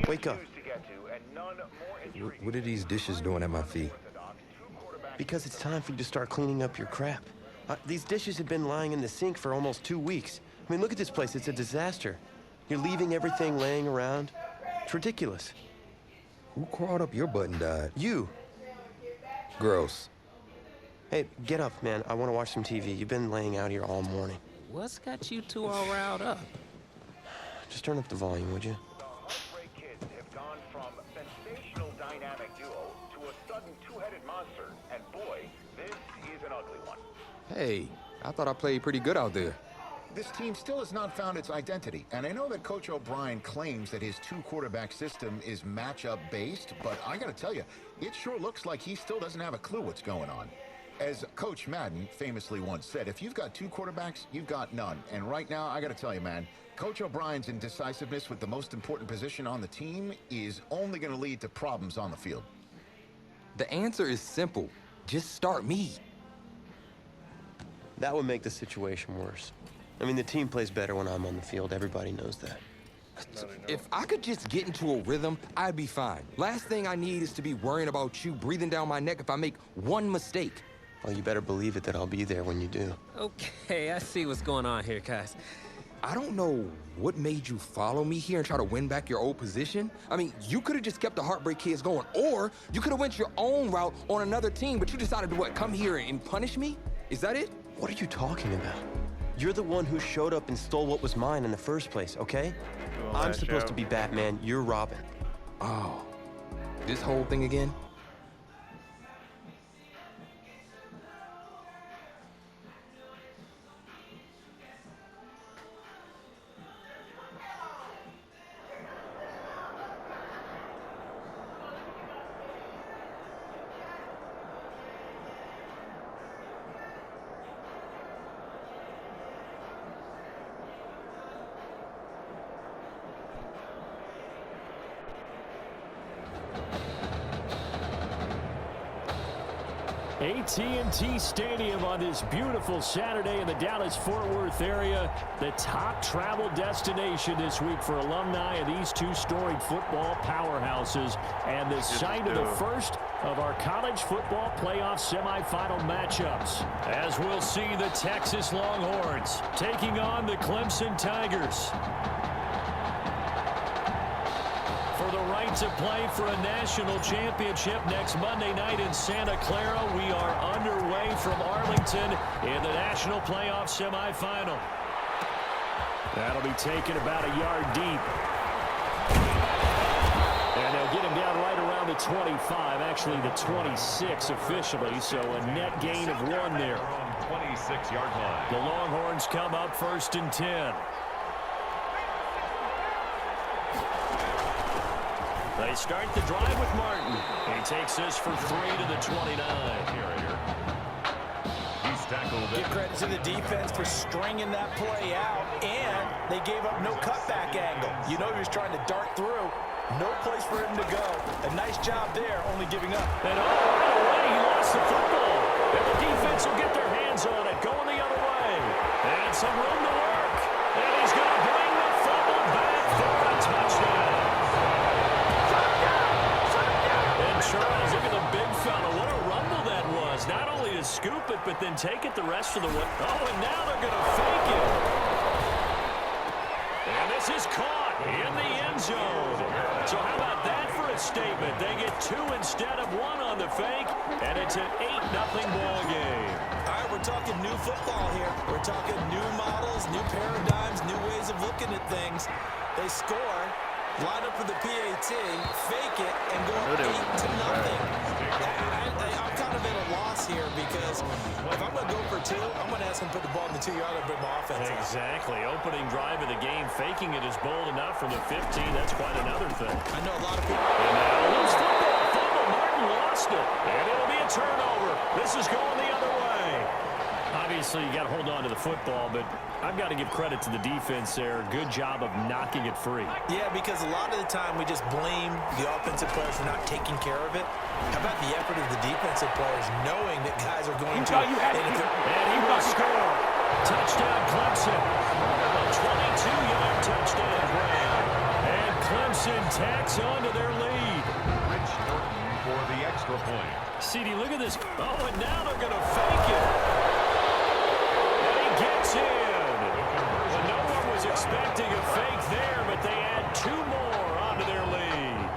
Wake up. What are these dishes doing at my feet? Because it's time for you to start cleaning up your crap. These dishes have been lying in the sink for almost 2 weeks. I mean, look at this place. It's a disaster. You're leaving everything laying around. It's ridiculous. Who crawled up your butt and died? You. Gross. Hey, get up, man. I want to watch some TV. You've been laying out here all morning. What's got you two all riled up? Just turn up the volume, would you? The Heartbreak Kids have gone from sensational dynamic duo to a sudden two-headed monster. And boy, this is an ugly one. Hey, I thought I played pretty good out there. This team still has not found its identity, and I know that Coach O'Brien claims that his two-quarterback system is matchup-based, but I gotta tell you, it sure looks like he still doesn't have a clue what's going on. As Coach Madden famously once said, if you've got two quarterbacks, you've got none. And right now, I gotta tell you, man, Coach O'Brien's indecisiveness with the most important position on the team is only gonna lead to problems on the field. The answer is simple. Just start me. That would make the situation worse. I mean, the team plays better when I'm on the field. Everybody knows that. If I could just get into a rhythm, I'd be fine. Last thing I need is to be worrying about you breathing down my neck if I make one mistake. Well, you better believe it that I'll be there when you do. Okay, I see what's going on here, guys. I don't know what made you follow me here and try to win back your old position. I mean, you could have just kept the Heartbreak Kids going, or you could have went your own route on another team, but you decided to, what, come here and punish me? Is that it? What are you talking about? You're the one who showed up and stole what was mine in the first place, okay? I'm supposed to be Batman, you're Robin. Oh, this whole thing again? AT&T Stadium on this beautiful Saturday in the Dallas-Fort Worth area. The top travel destination this week for alumni of these two storied football powerhouses. And the site of the first of our college football playoff semifinal matchups. As we'll see the Texas Longhorns taking on the Clemson Tigers. For the right to play for a national championship next Monday night in Santa Clara, we are underway from Arlington in the national playoff semifinal. That'll be taken about a yard deep. And they'll get him down right around the 25, actually the 26 officially, so a net gain of 1 there. 26-yard line. The Longhorns come up 1st and 10. They start the drive with Martin. He takes this for 3 to the 29. He's tackled. Give credit to the defense for stringing that play out, and they gave up no cutback angle. You know he was trying to dart through. No place for him to go. A nice job there, only giving up. And right away, he lost the football. And the defense will get their hands on it, going the other way. And some room to work. And he's going to bring the football back for a touchdown. Charles, look at the big fella. What a rumble that was. Not only to scoop it, but then take it the rest of the way. Oh, and now they're going to fake it. And this is caught in the end zone. So how about that for a statement? They get 2 instead of 1 on the fake, and it's an 8-0 ball game. All right, we're talking new football here. We're talking new models, new paradigms, new ways of looking at things. They score. Line up for the PAT, fake it, and go up 8-0. I'm kind of at a loss here because if I'm going to go for 2, I'm going to ask him to put the ball in the 2-yard line and bring my offense out. Exactly. Opening drive of the game, faking it is bold enough from the 15. That's quite another thing. I know a lot of people. And now loose football. Fumble. Martin lost it. And it'll be a turnover. This is going the other way. Obviously, you got to hold on to the football, but I've got to give credit to the defense there. Good job of knocking it free. Yeah, because a lot of the time we just blame the offensive players for not taking care of it. How about the effort of the defensive players knowing that guys are going to... And he will score. Touchdown, Clemson. A 22-yard touchdown grab. And Clemson tacks on to their lead. Rich Norton for the extra point. CD, look at this. Oh, and now they're going to fake it. And he gets in. Well, no one was expecting a fake there, but they add 2 more onto their lead.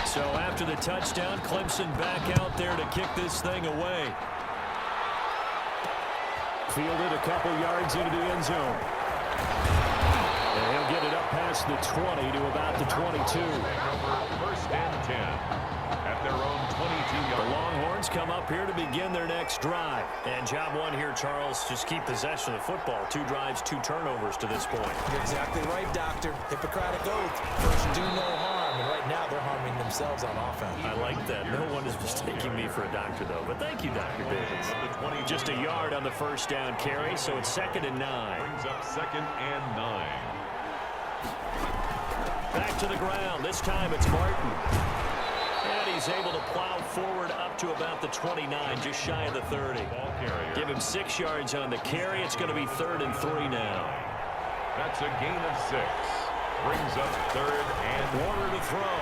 So after the touchdown, Clemson back out there to kick this thing away. Fielded a couple yards into the end zone. And he'll get it up past the 20 to about the 22. First and 10 at their own 22-yard. The Longhorns come up here to begin their next drive. And job one here, Charles, just keep possession of the football. 2 drives, 2 turnovers to this point. You're exactly right, Doctor. Hippocratic oath. First, do no harm. And right now, they're harming themselves on offense. I like that. No one is mistaking me for a doctor, though. But thank you, Dr. Davis. Just a yard on the first down carry, so it's 2nd and 9. Brings up 2nd and 9. Back to the ground. This time it's Martin. And he's able to plow forward up to about the 29, just shy of the 30. Ball carrier. Give him 6 yards on the carry. It's going to be 3rd and 3 now. That's a gain of 6. Brings up 3rd and Warner to throw.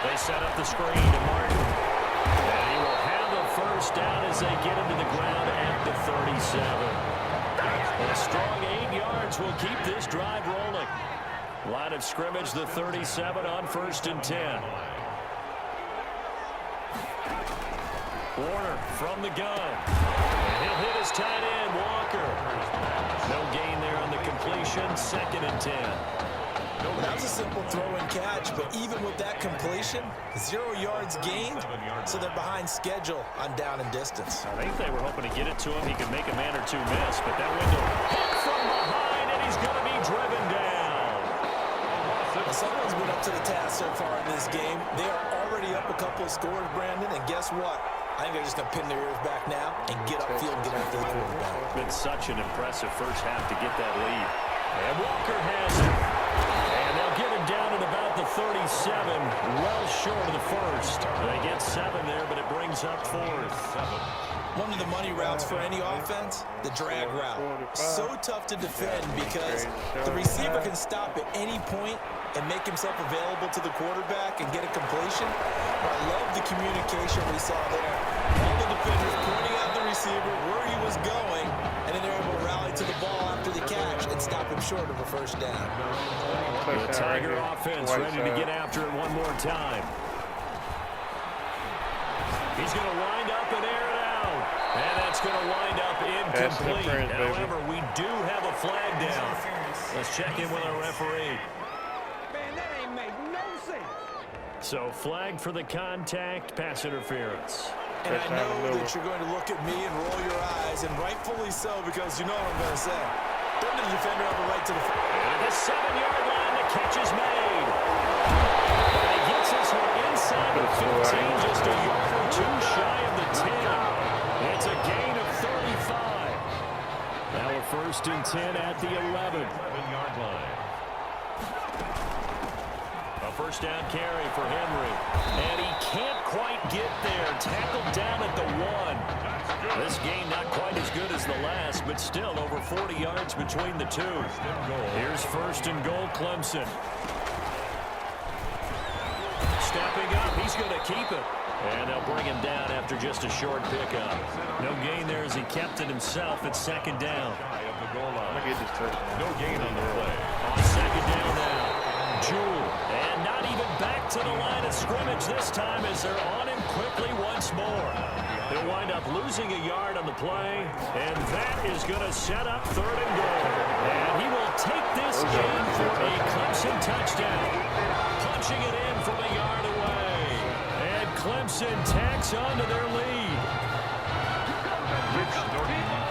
They set up the screen to Martin. And he will have a first down as they get him to the ground at the 37. A strong 8 yards will keep this drive rolling. Line of scrimmage, the 37 on 1st and 10. Warner from the gun. And he'll hit his tight end, Walker. No gain there on the completion, 2nd and 10. That was a simple throw and catch, but even with that completion, 0 yards gained, so they're behind schedule on down and distance. I think they were hoping to get it to him. He could make a man or 2 miss, but that window hit from behind, and he's going to be driven down. Well, someone's been up to the task so far in this game. They are already up a couple of scores, Brandon, and guess what? I think they're just going to pin their ears back now and get upfield and get after the quarterback. Been such an impressive first half to get that lead. And Walker has it. And they'll get him down at about the 37, well short of the first. They get 7 there, but it brings up 4th. One of the money routes for any offense, the drag route. So tough to defend because the receiver can stop at any point and make himself available to the quarterback and get a completion. But I love the communication we saw there. All the defenders pointing out the receiver where he was going, and then they're able to rally to the ball after the catch and stop him short of a first down. The Tiger offense ready to get after it one more time. He's going to wind up and air it out. And that's going to wind up incomplete. However, we do have a flag down. Let's check in with our referee. Man, that ain't make no sense. So flag for the contact, pass interference. And I know that you're going to look at me and roll your eyes, and rightfully so, because you know what I'm going to say. Doesn't the defender have a right to the... And at the 7-yard line, the catch is made. And he gets this one inside the 15, just a yard or 2 shy of the 10. It's a gain of 35. Now a 1st and 10 at the 11-yard line. A first down carry for Henry. And he can't quite get there. Tackled down at the 1. This game not quite as good as the last, but still over 40 yards between the 2. Here's 1st and goal, Clemson. Stepping up, he's going to keep it. And they'll bring him down after just a short pickup. No gain there as he kept it himself at 2nd down. No gain on the play. On 2nd down now. Jewell, and not even back to the line of scrimmage this time as they're on him quickly once more. They'll wind up losing a yard on the play, and that is going to set up 3rd and goal. And he will take this in for a Clemson touchdown. Punching it in from a yard away. And Clemson tacks onto their lead.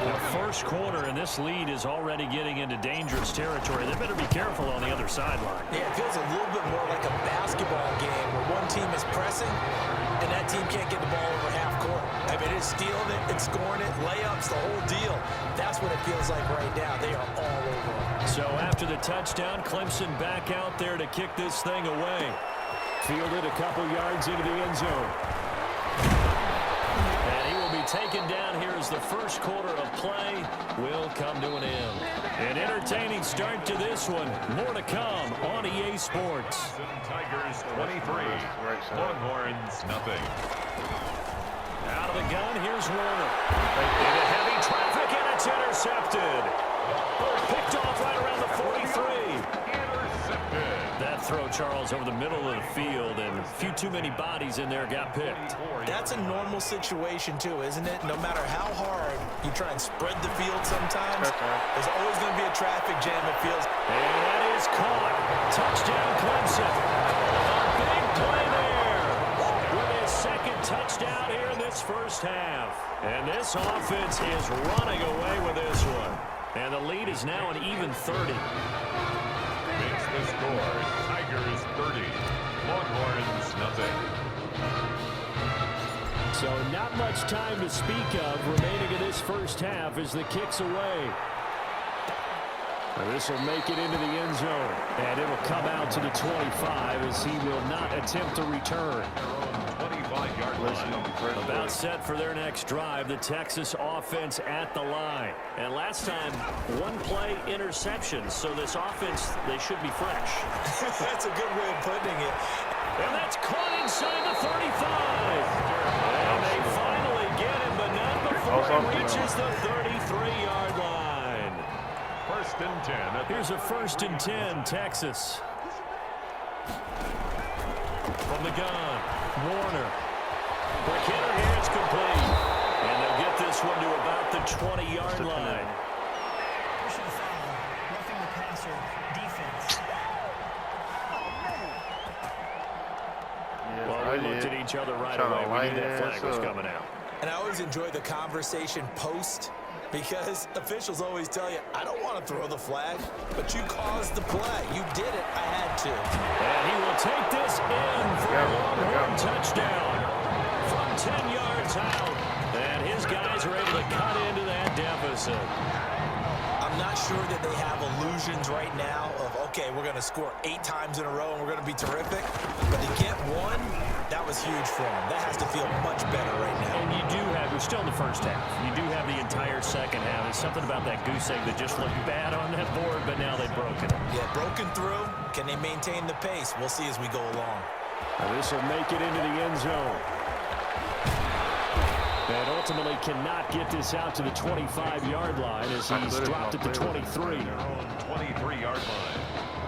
The first quarter, and this lead is already getting into dangerous territory. They better be careful on the other sideline. Yeah, it feels a little bit more like a basketball game where one team is pressing and that team can't get the ball over half court. I mean, it's stealing it, it's scoring it, layups, the whole deal. That's what it feels like right now. They are all over it. So after the touchdown, Clemson back out there to kick this thing away. Fielded a couple yards into the end zone. And he will be taken down here as the first quarter of play will come to an end. An entertaining start to this one. More to come on EA Sports. Tigers 23. Longhorns nothing. Out of the gun, here's Warner. Into heavy traffic, and it's intercepted. Picked off right around the 43. Intercepted. That throw, Charles, over the middle of the field, and a few too many bodies in there got picked. That's a normal situation, too, isn't it? No matter how hard you try and spread the field sometimes, there's always going to be a traffic jam, it feels. And that is caught. Touchdown, Clemson. A big play there with his second touchdown here in this first half. And this offense is running away with this one. And the lead is now an even 30. Makes the score. Tigers 30. Longhorns nothing. So not much time to speak of remaining in this first half as the kick's away. This will make it into the end zone, and it'll come out to the 25 as he will not attempt to return. 25-yard line. About set for their next drive, the Texas offense at the line. And last time, one play interception, so this offense, they should be fresh. That's a good way of putting it. And that's caught inside the 35. And they finally get him, but not before he reaches the 33-yard line. First and 10. Here's a first and 10, Texas. From the gun, Warner. Quick hitter here, it's complete. And they'll get this one to about the 20-yard line. Personal foul, roughing the passer, defense. Well, we looked at each other right away. We knew that flag was coming out. And I always enjoy the conversation post, because officials always tell you, I don't want to throw the flag, but you caused the play. You did it. I had to. And he will take this in for a Longhorn touchdown from 10 yards out. And his guys are able to cut into that deficit. I'm not sure that they have illusions right now of, okay, we're going to score 8 times in a row and we're going to be terrific. But to get one, that was huge for them. That has to feel much better right now. And you do have, we're still in the first half. You do have the entire second half. There's something about that goose egg that just looked bad on that board, but now they've broken it. Yeah, broken through. Can they maintain the pace? We'll see as we go along. Now this will make it into the end zone. And ultimately cannot get this out to the 25-yard line as he's dropped at the 23. 23-yard line.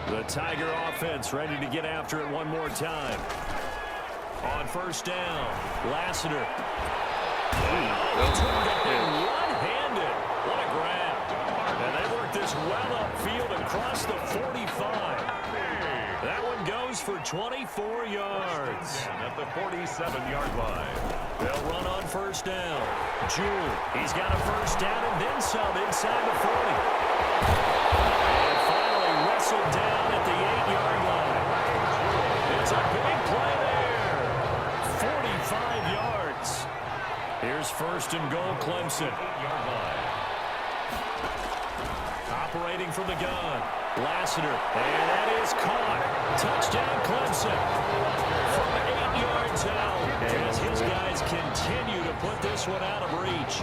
The Tiger offense ready to get after it one more time. On first down, Lassiter. One-handed. What a grab. And they work this well upfield across the 45. That one goes for 24 yards. At the 47-yard line. They'll run on first down. Jewell, he's got a first down and then some inside the 40. And finally wrestled down at the 8-yard line. It's a big play there. 45 yards. Here's first and goal, Clemson. 8-yard line. Operating from the gun. Lassiter, and that is caught. Touchdown, Clemson. From 8 yards out, as his guys continue to put this one out of reach.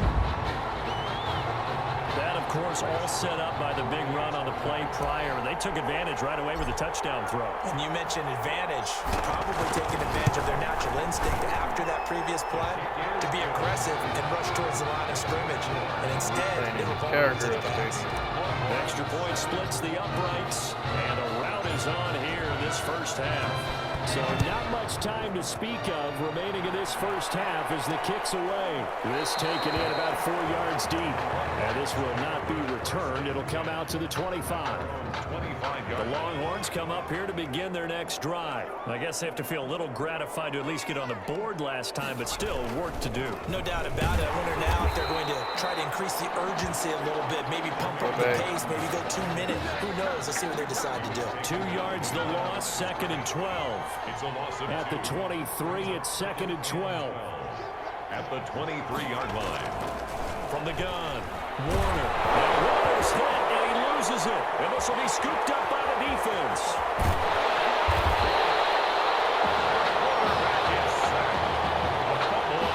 That, of course, all set up by the big run on the play prior. They took advantage right away with the touchdown throw. And you mentioned advantage. Probably taking advantage of their natural instinct after that previous play to be aggressive and rush towards the line of scrimmage. And instead, they were vulnerable to the pass. Extra point splits the uprights, and a rout is on here in this first half. So not much time to speak of remaining in this first half as the kick's away. This taken in about 4 yards deep. And this will not be returned. It'll come out to the 25. The Longhorns come up here to begin their next drive. I guess they have to feel a little gratified to at least get on the board last time, but still work to do. No doubt about it. I wonder now if they're going to try to increase the urgency a little bit, maybe pump up the pace, maybe go 2 minutes. Who knows? Let's see what they decide to do. 2 yards the loss, second and 12. It's a loss of At the 23, it's second and 12. At the 23-yard line. From the gun, Warner. And Warner's hit, and he loses it. And this will be scooped up by the defense.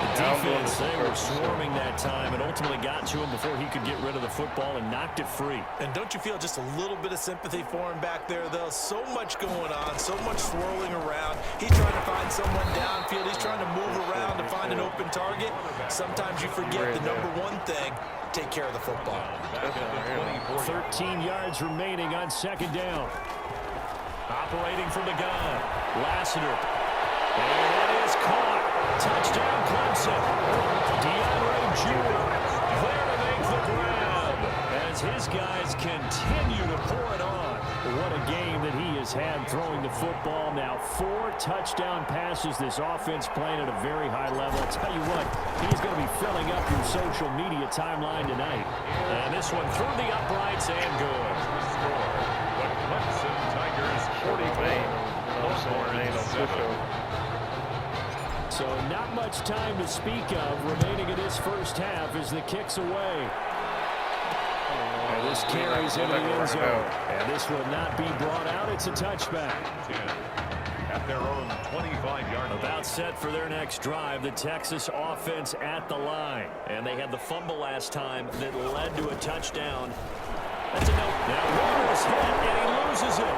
The defense, they were swarming that time and ultimately got to him before he could get rid of the football and knocked it free. And don't you feel just a little bit of sympathy for him back there, though? So much going on, so much swirling around. He's trying to find someone downfield. He's trying to move around to find an open target. Sometimes you forget the number one thing, take care of the football. 13 yards remaining on second down. Operating from the gun, Lassiter. And it is caught. Touchdown, Clemson. DeAndre Jewell there to make the grab as his guys continue to pour it on. What a game that he has had throwing the football. Now 4 touchdown passes. This offense playing at a very high level. I'll tell you what, he's going to be filling up your social media timeline tonight. And this one through the uprights and good. The Clemson Tigers 44. So not much time to speak of remaining in this first half as the kick's away. And this carries into the end zone. And this will not be brought out. It's a touchback. 10 at their own 25-yard line. About set for their next drive, the Texas offense at the line. And they had the fumble last time that led to a touchdown. That's a no. Now Warner is hit, and he loses it.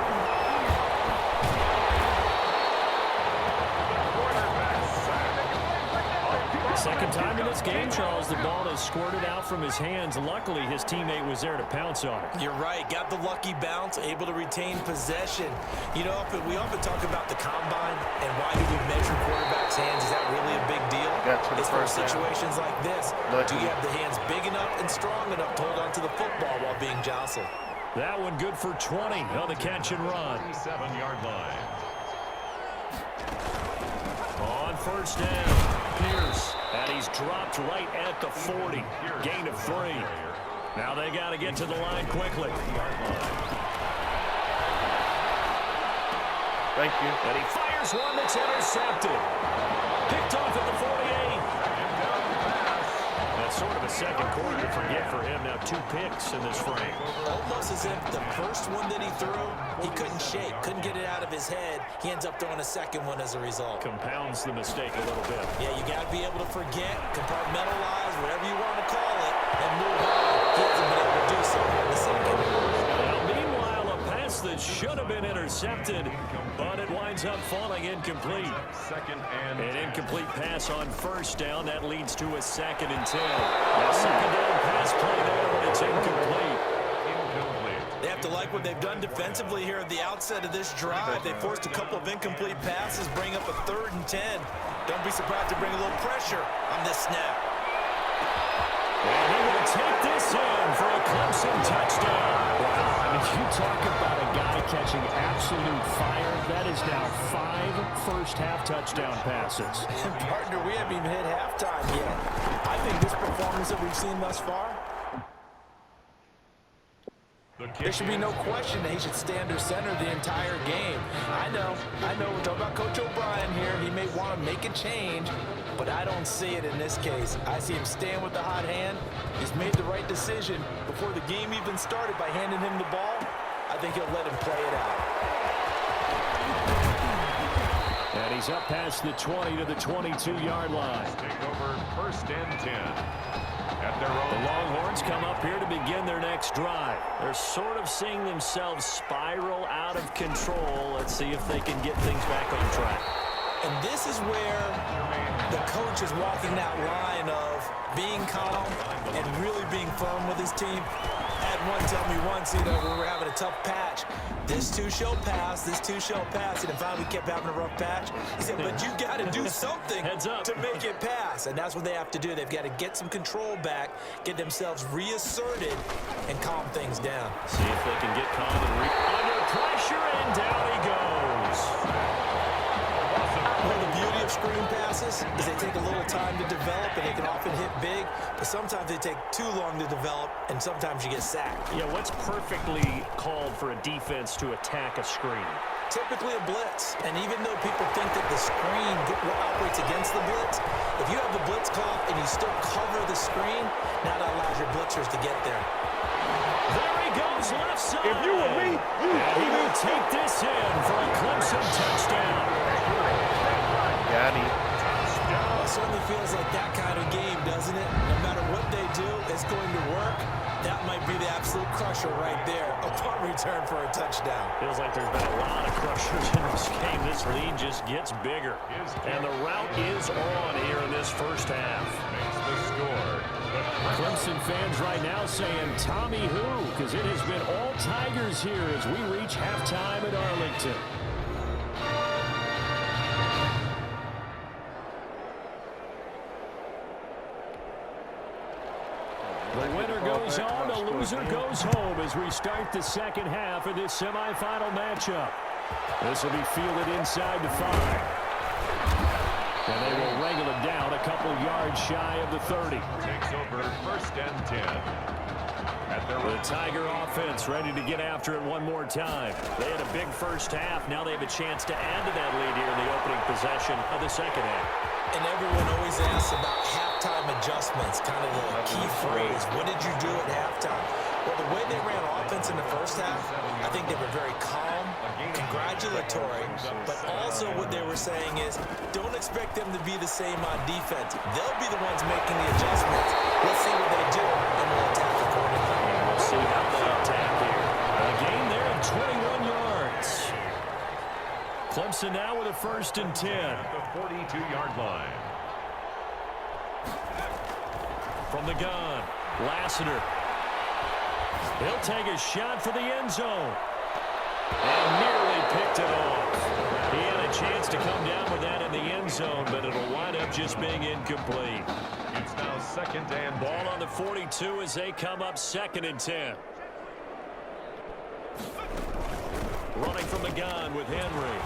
Second time in this game, Charles, the ball has squirted out from his hands. Luckily, his teammate was there to pounce on it. You're right. Got the lucky bounce, able to retain possession. You know, we often talk about the combine and why do we measure quarterbacks' hands. Is that really a big deal? It's for situations like this. Do you have the hands big enough and strong enough to hold on to the football while being jostled? That one good for 20 on the catch and run. 7-yard line. On first down, Pierce. And he's dropped right at the 40. Gain of 3. Now they got to get to the line quickly. Thank you. And he fires one that's intercepted. Picked off at the 48. That's sort of a second quarter to forget for him. Now 2 picks in this frame. Almost as if the first one that he threw, he couldn't shake, couldn't get it out of his head. He ends up throwing a second one as a result. Compounds the mistake a little bit. Yeah, you got to be able to forget, compartmentalize, whatever you want to call it, and move on. He hasn't been able to do so in the second. Now, meanwhile, a pass that should have been intercepted, but it winds up falling incomplete. An incomplete pass on first down. That leads to a 2nd and 10. Now, second down pass play there, but it's incomplete. They have to like what they've done defensively here at the outset of this drive. They forced a couple of incomplete passes, bring up a 3rd and 10. Don't be surprised to bring a little pressure on this snap. And he will take this in for a Clemson touchdown. Wow, I mean, you talk about a guy catching absolute fire. That is now 5 first-half touchdown passes. Partner, we haven't even hit halftime yet. I think this performance that we've seen thus far, there should be no question that he should stay under center the entire game. I know. We're talking about Coach O'Brien here. He may want to make a change, but I don't see it in this case. I see him staying with the hot hand. He's made the right decision before the game even started by handing him the ball. I think he'll let him play it out. And he's up past the 20 to the 22-yard line. Take over 1st and 10. At their own. The Longhorns come up here to begin their next drive. They're sort of seeing themselves spiral out of control. Let's see if they can get things back on track. And this is where the coach is walking that line of being calm and really being firm with his team. I had one tell me once, we were having a tough patch. This too shall pass, this too shall pass. And finally we kept having a rough patch. He said, but you got to do something to make it pass. And that's what they have to do. They've got to get some control back, get themselves reasserted, and calm things down. See if they can get calm and under pressure, and down he goes. One of the beauty of screen passes is they take a little time to develop, and they can often hit big, but sometimes they take too long to develop, and sometimes you get sacked. Yeah, what's perfectly called for a defense to attack a screen? Typically a blitz, and even though people think that the screen operates against the blitz, if you have the blitz cloth and you still cover the screen, now that allows your blitzers to get there. There he goes, left side. If you were me, he will take this in for a Clemson touchdown. Got him. A certainly feels like that kind of game, doesn't it? No matter what they do, it's going to work. That might be the absolute crusher right there. A punt return for a touchdown. Feels like there's been a lot of crushers in this game. This lead just gets bigger. And the route is on here in this first half. Makes the score. Clemson fans right now saying, Tommy who? Because it has been all Tigers here as we reach halftime at Arlington. The winner goes on, the loser goes home as we start the second half of this semifinal matchup. This will be fielded inside the 5. And they will wrangle it down a couple yards shy of the 30. Takes over 1st and 10. The Tiger offense ready to get after it one more time. They had a big first half. Now they have a chance to add to that lead here in the opening possession of the second half. And everyone always asks about halftime adjustments, kind of the key phrase. What did you do at halftime? Well, the way they ran offense in the first half, I think they were very calm, congratulatory, but also what they were saying is don't expect them to be the same on defense. They'll be the ones making the adjustments. Let's see what they do, and we'll attack accordingly. We'll see how they attack here. A gain there of 21 yards. Clemson now with a 1st and 10. The 42-yard line. From the gun, Lassiter. He'll take a shot for the end zone. And nearly picked it off. He had a chance to come down with that in the end zone, but it'll wind up just being incomplete. It's now 2nd and Ball on the 42 as they come up 2nd and 10. Running from the gun with Henry.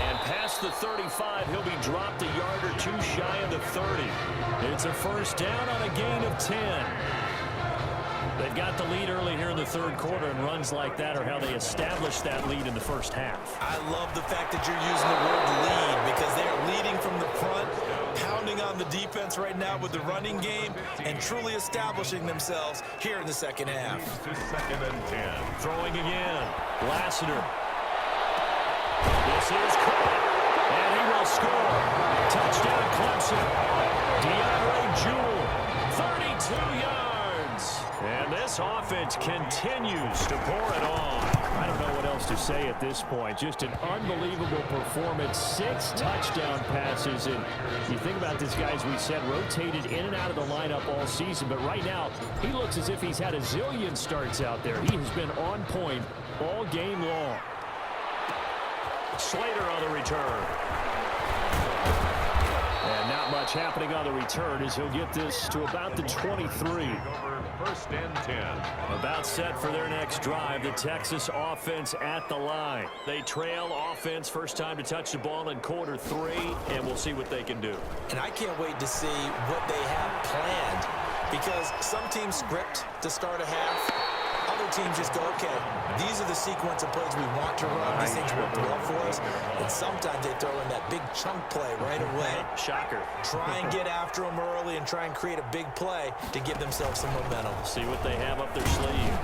And past the 35, he'll be dropped a yard or two shy of the 30. It's a 1st down on a gain of 10. They've got the lead early here in the 3rd quarter, and runs like that are how they established that lead in the first half. I love the fact that you're using the word lead because they are leading from the front, pounding on the defense right now with the running game, and truly establishing themselves here in the second half. to 2nd and 10. Throwing again. Lassiter. This is caught, and he will score. Touchdown Clemson. DeAndre Jewell, 32 yards. And this offense continues to pour it on. I don't know what else to say at this point. Just an unbelievable performance. 6 touchdown passes. And you think about this guy, as we said, rotated in and out of the lineup all season. But right now, he looks as if he's had a zillion starts out there. He has been on point all game long. Slater on the return. And not much happening on the return as he'll get this to about the 23. 1st and 10. About set for their next drive. The Texas offense at the line. They trail offense, first time to touch the ball in quarter 3, and we'll see what they can do. And I can't wait to see what they have planned because some teams script to start a half. Other teams just go, okay, these are the sequence of plays we want to run. These things work well for us. And sometimes they throw in that big chunk play right away. Shocker. Try and get after them early and try and create a big play to give themselves some momentum. See what they have up their sleeve.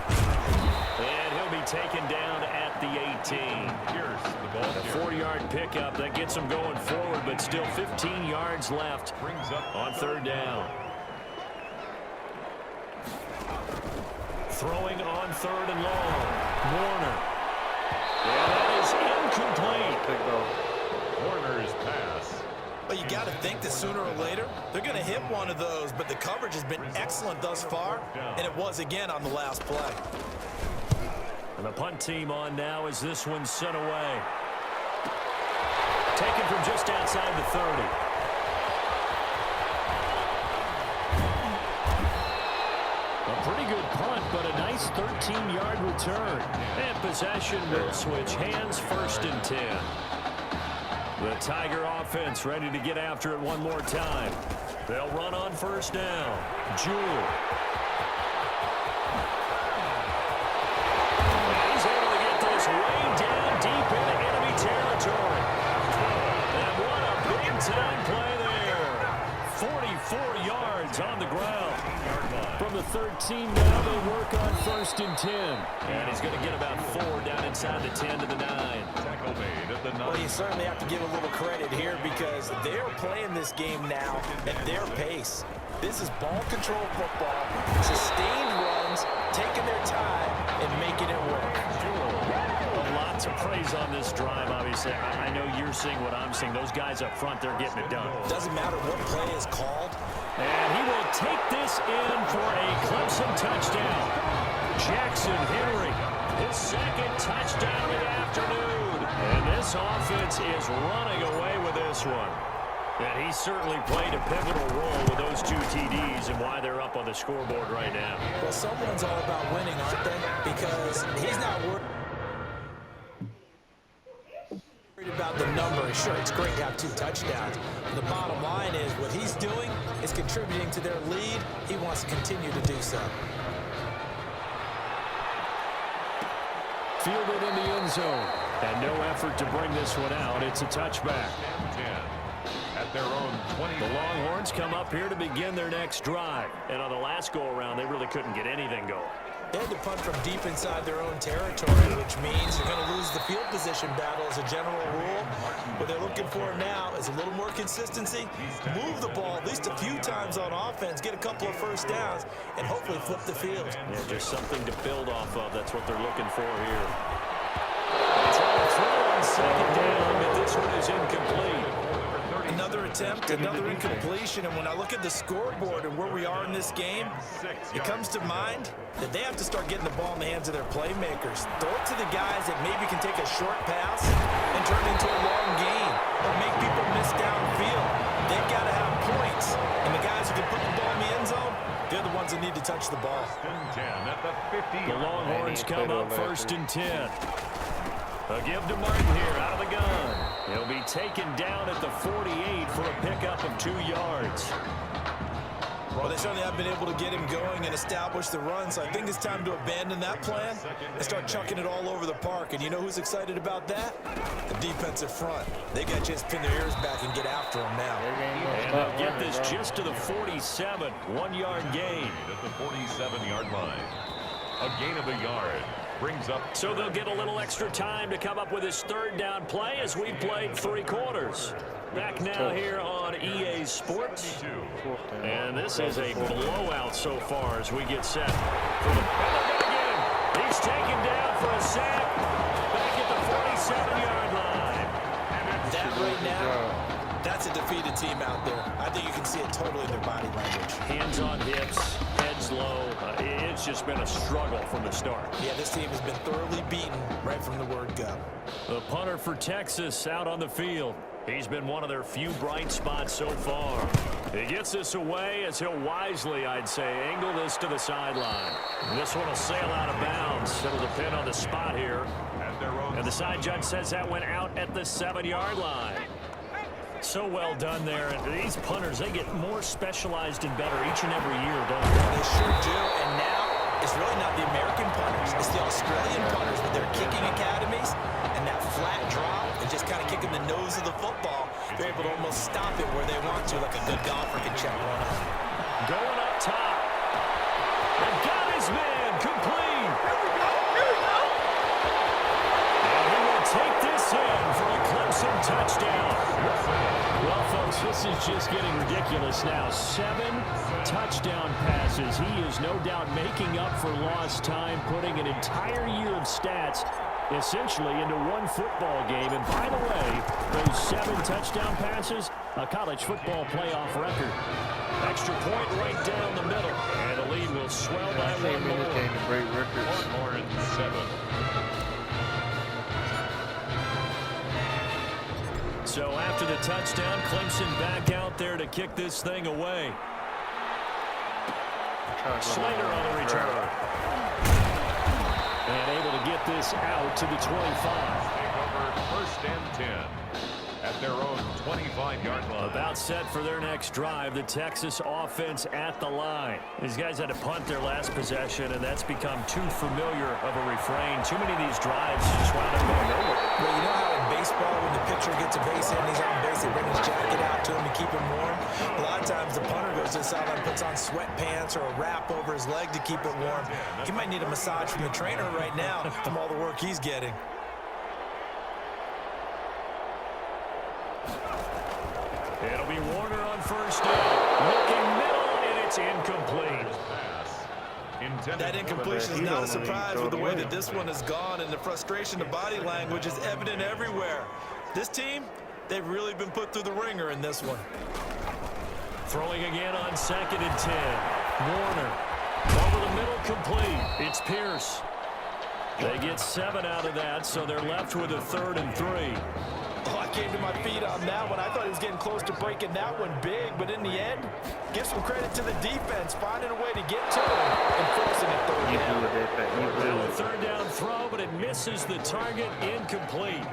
And he'll be taken down at the 18. Here's the ball. A 4-yard pickup that gets them going forward, but still 15 yards left Brings up on 3rd down. Throwing on 3rd and long. Warner. And that is incomplete. Warner's pass. But you got to think that sooner or later, they're going to hit one of those. But the coverage has been excellent thus far, and it was again on the last play. And the punt team on now as this one's sent away. Taken from just outside the 30. A pretty good punt, but a nice 13-yard return. And possession will switch hands, 1st and 10. The Tiger offense ready to get after it one more time. They'll run on 1st down. Jewell. He's able to get this way down deep into enemy territory. And what a big-time play there. 44 yards on the ground. From the 13, seam now. They work on 1st and 10. And he's going to get about 4 down inside the 10 to the 9. Tackle made at the 9. Well, you certainly have to give a little credit here because they're playing this game now at their pace. This is ball control football, sustained runs, taking their time, and making it work. A lot to praise on this drive, obviously. I know you're seeing what I'm seeing. Those guys up front, they're getting it done. Doesn't matter what play is called. And he will take this in for a Clemson touchdown. Jackson Henry, his 2nd touchdown of the afternoon. And this offense is running away with this one. And he certainly played a pivotal role with those 2 TDs and why they're up on the scoreboard right now. Well, someone's all about winning, aren't they? Because he's not worried about the number. Sure, it's great to have 2 touchdowns. The bottom line is what he's doing is contributing to their lead. He wants to continue to do so. Fielded in the end zone. And no effort to bring this one out. It's a touchback. 10. At their own 20. The Longhorns come up here to begin their next drive. And on the last go-around, they really couldn't get anything going. They had to punt from deep inside their own territory, which means you're going to lose the field position battle as a general rule. What they're looking for now is a little more consistency, move the ball at least a few times on offense, get a couple of first downs, and hopefully flip the field. Yeah, just something to build off of. That's what they're looking for here. Throw on 2nd down, but this one is incomplete. Another attempt, another incompletion, and when I look at the scoreboard and where we are in this game, it comes to mind that they have to start getting the ball in the hands of their playmakers. Throw it to the guys that maybe can take a short pass and turn it into a long gain or make people miss downfield. They've got to have points, and the guys who can put the ball in the end zone, they're the ones that need to touch the ball. 10 at the 50. The Longhorns come up 1st and 10. A give to Martin here out of the gun. He'll be taken down at the 48 for a pickup of 2 yards. Well, they certainly have been able to get him going and establish the run, so I think it's time to abandon that plan and start chucking it all over the park. And you know who's excited about that? The defensive front. They got to just pin their ears back and get after him now. And they'll get this just to the 47, 1-yard gain. At the 47-yard line. A gain of a yard. Brings up. So they'll get a little extra time to come up with his 3rd down play as we played 3 quarters. Back now here on EA Sports. And this is a blowout so far as we get set for the game. He's taken down for a sack back at the 47-yard line. That right now, that's a defeated team out there. I think you can see it totally in their body language. Hands on hips, heads low. It's just been a struggle from the start. Yeah, this team has been thoroughly beaten right from the word go. The punter for Texas out on the field. He's been one of their few bright spots so far. He gets this away as he'll wisely, I'd say, angle this to the sideline. This one will sail out of bounds. It'll depend on the spot here. And the side judge says that went out at the 7-yard line. So well done there. And these punters, they get more specialized and better each and every year, don't they? They sure do. And now it's really not the American punters. It's the Australian punters with their kicking academies and that flat drop and just kind of kicking the nose of the football. They're able to almost stop it where they want to, like a good golfer can check one up. Going up top. And got his man complete. And he will take this in for a Clemson touchdown. Well, folks, this is just getting ridiculous now. 7 touchdown passes. He is no doubt making up for lost time, putting an entire year of stats essentially into one football game. And by the way, those 7 touchdown passes, a college football playoff record. Extra point right down the middle. And the lead will swell by 1 more. One more and 7. So after the touchdown, Clemson back out there to kick this thing away. Slater on the return. And able to get this out to the 25. Take over 1st and 10 at their own 25-yard line. About set for their next drive. The Texas offense offense at the line. These guys had to punt their last possession, and that's become too familiar of a refrain. Too many of these drives just wound up going nowhere. Well, you know how in baseball, when the pitcher gets a base hit and he's on base, they bring his jacket out to him to keep him warm? A lot of times the punter goes to the sideline, puts on sweatpants or a wrap over his leg to keep it warm. He might need a massage from the trainer right now from all the work he's getting. It'll be Warner on first down. Looking middle, and it's incomplete. That incompletion is not a surprise with the way that this one has gone, and the frustration, the body language is evident everywhere. This team, they've really been put through the ringer in this one. Throwing again on 2nd and 10. Warner over the middle, complete. It's Pierce. They get 7 out of that, so they're left with a 3rd and 3. Oh, I came to my feet on that one. I thought he was getting close to breaking that one big, but in the end, give some credit to the defense, finding a way to get to him and forcing it third down. A 3rd down throw, but it misses the target, incomplete.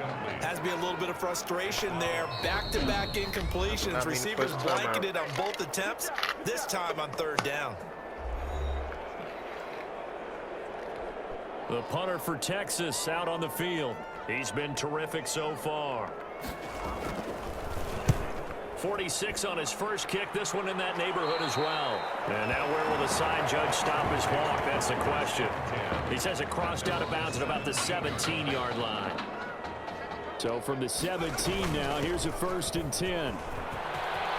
Has to be a little bit of frustration there. Back-to-back incompletions. Receivers blanketed on both attempts, this time on 3rd down. The punter for Texas out on the field. He's been terrific so far. 46 on his first kick. This one in that neighborhood as well. And now where will the side judge stop his clock? That's the question. He says it crossed out of bounds at about the 17-yard line. So from the 17 now, here's a 1st and 10.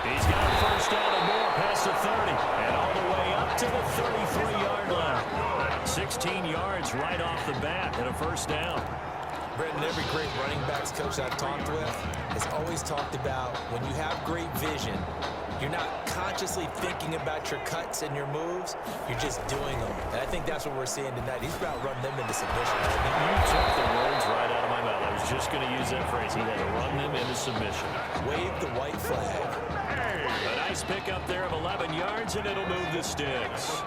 He's got a first down and more past the 30. And all the way up to the 33-yard line. 16 yards right off the bat and a 1st down. Brendan, every great running backs coach I've talked with has always talked about when you have great vision, you're not consciously thinking about your cuts and your moves, you're just doing them. And I think that's what we're seeing tonight. He's about running them into submission. You took the words right out of my mouth. I was just going to use that phrase. He had to run them into submission. Wave the white flag. A nice pickup there of 11 yards, and it'll move the sticks.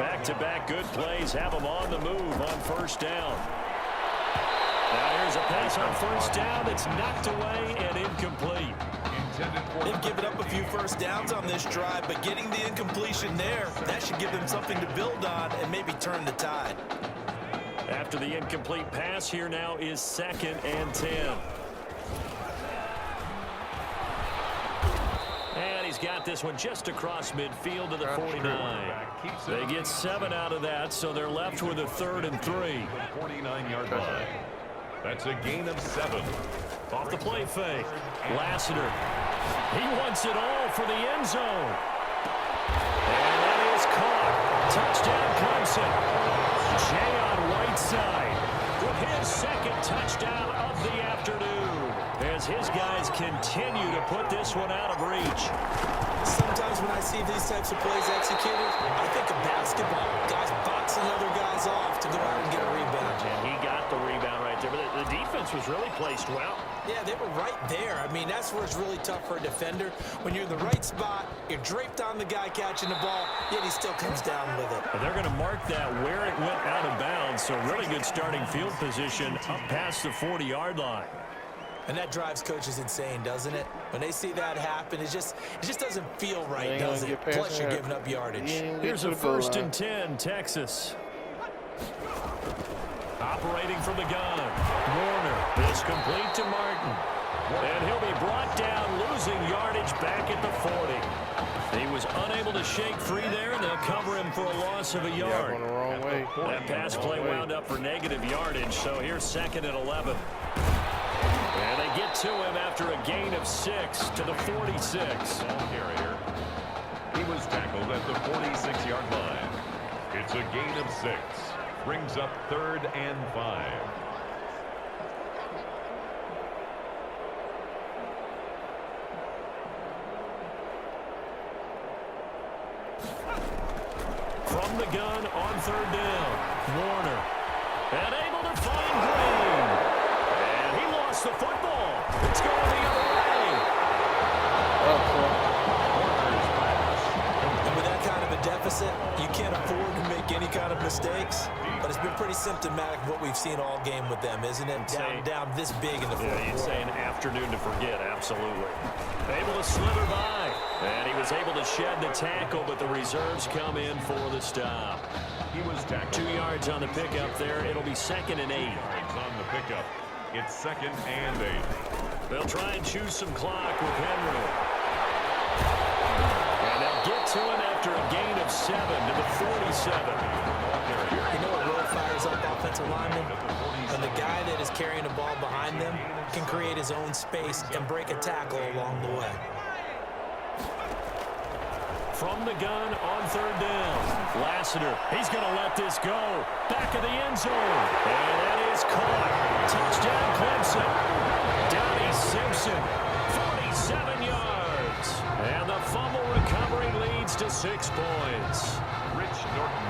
Back-to-back good plays have them on the move on 1st down. Now here's a pass on 1st down that's knocked away and incomplete. They've given up a few 1st downs on this drive, but getting the incompletion there, that should give them something to build on and maybe turn the tide. After the incomplete pass, here now is 2nd and 10. And he's got this one just across midfield to the 49. They get 7 out of that, so they're left with a 3rd and 3. 49-yard line. That's a gain of 7. Off the play fake. Lassiter. He wants it all for the end zone. And that is caught. Touchdown Clemson. Jay on Whiteside with his 2nd touchdown of the afternoon. As his guys continue to put this one out of reach. Sometimes when I see these types of plays executed, I think of basketball. Guys boxing other guys off to go out and get a rebound. And he got the rebound right there. But the defense was really placed well. Yeah, they were right there. I mean, that's where it's really tough for a defender. When you're in the right spot, you're draped on the guy catching the ball, yet he still comes down with it. But they're going to mark that where it went out of bounds. So really good starting field position up past the 40-yard line. And that drives coaches insane, doesn't it? When they see that happen, it just doesn't feel right, does it? Plus, you're giving up yardage. Here's a 1st and 10, Texas. Operating from the gun. Warner is complete to Martin. And he'll be brought down, losing yardage back at the 40. He was unable to shake free there, and they'll cover him for a loss of a yard. Going the wrong way. That pass play wound up for negative yardage, so here's 2nd and 11. And they get to him after a gain of 6 to the 46. Carrier. He was tackled at the 46-yard line. It's a gain of 6. Brings up 3rd and 5. From the gun on 3rd down. Warner. And able to find Green. And he lost the football. It's going the other way. And with that kind of a deficit, you can't afford to make any kind of mistakes. But it's been pretty symptomatic of what we've seen all game with them, isn't it? Down this big in the fourth quarter. You'd say an afternoon to forget, absolutely. Able to slither by. And he was able to shed the tackle, but the reserves come in for the stop. He was tackled. 2 yards on the pickup there. It'll be 2nd and 8. On the pickup. It's 2nd and 8. They'll try and choose some clock with Henry. And they'll get to him after a gain of 7 to the 47. You know what really fires up offensive linemen? When the guy that is carrying the ball behind them can create his own space and break a tackle along the way. From the gun on 3rd down. Lassiter, he's going to let this go. Back of the end zone. And that is caught. Touchdown, Clemson. Donnie Simpson, 47 yards. And the fumble recovery leads to 6 points.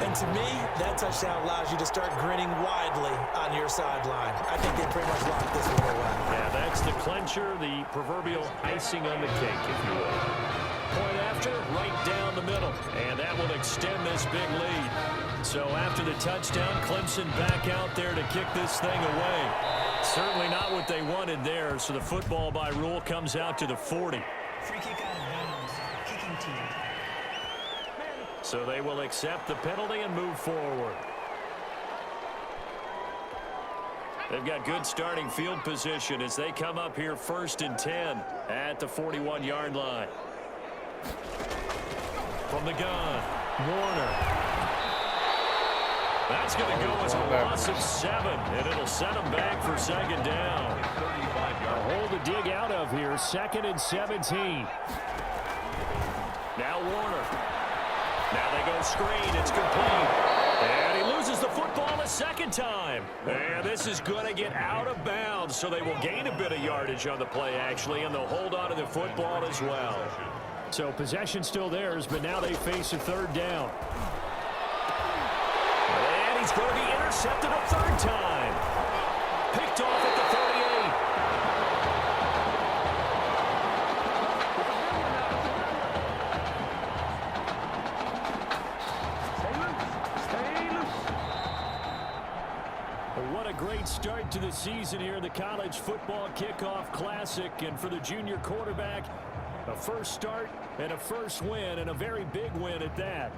And to me, that touchdown allows you to start grinning widely on your sideline. I think they pretty much locked this one away. Yeah, that's the clincher, the proverbial icing on the cake, if you will. Point after, right down the middle. And that will extend this big lead. So after the touchdown, Clemson back out there to kick this thing away. Certainly not what they wanted there, so the football by rule comes out to the 40. Free kick out of bounds. Kicking team. So they will accept the penalty and move forward. They've got good starting field position as they come up here 1st and 10 at the 41-yard line. From the gun, Warner. That's going to go as a loss of 7, and it'll set them back for 2nd down. A hole to dig out of here, 2nd and 17. Now Warner. Now they go screen. It's complete. And he loses the football a 2nd time. And this is going to get out of bounds, so they will gain a bit of yardage on the play, actually, and they'll hold on to the football as well. So possession still theirs, but now they face a 3rd down. And he's going to be intercepted a 3rd time. Picked off at the 38. What a great start to the season here in the College Football Kickoff Classic. And for the junior quarterback, a first start and a first win, and a very big win at that.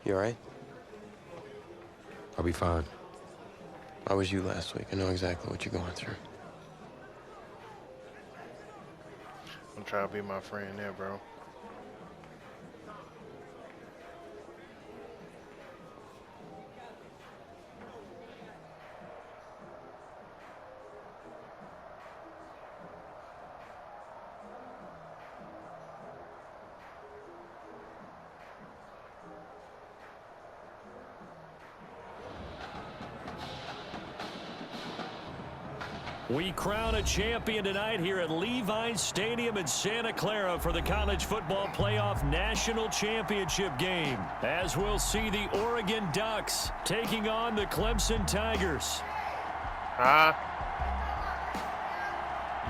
You all right? I'll be fine. I was you last week. I know exactly what you're going through. I'm trying to be my friend there, bro. We crown a champion tonight here at Levi's Stadium in Santa Clara for the College Football Playoff National Championship game, as we'll see the Oregon Ducks taking on the Clemson Tigers.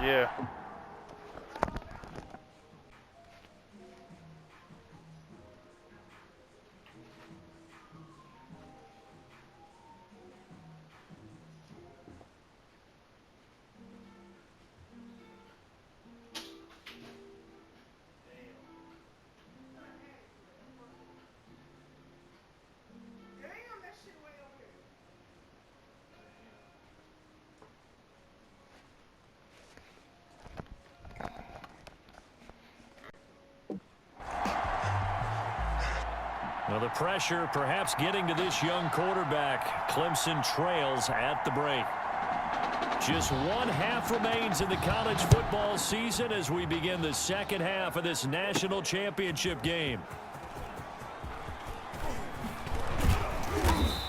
Yeah. Well, the pressure perhaps getting to this young quarterback. Clemson trails at the break. Just 1 half remains in the college football season as we begin the second half of this national championship game.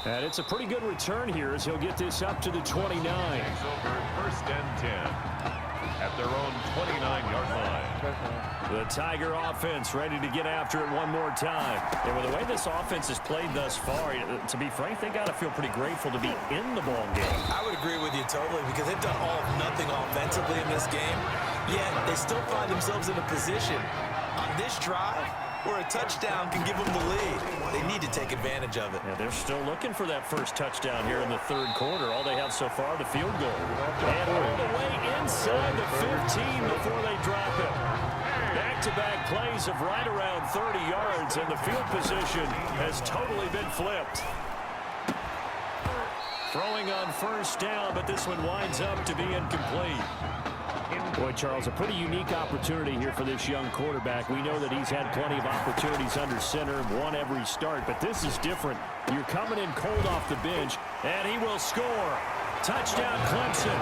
And it's a pretty good return here as he'll get this up to the 29. It's over 1st and 10 at their own 29-yard line. The Tiger offense ready to get after it one more time. And with the way this offense has played thus far, to be frank, they got to feel pretty grateful to be in the ball game. I would agree with you totally because they've done all of nothing offensively in this game, yet they still find themselves in a position on this drive where a touchdown can give them the lead. They need to take advantage of it. Yeah, they're still looking for that first touchdown here in the third quarter. All they have so far, the field goal. And all the way inside the 15 before they drop it. Back-to-back plays of right around 30 yards, and the field position has totally been flipped. Throwing on first down, but this one winds up to be incomplete. Boy, Charles, a pretty unique opportunity here for this young quarterback. We know that he's had plenty of opportunities under center, won every start, but this is different. You're coming in cold off the bench, and he will score. Touchdown, Clemson,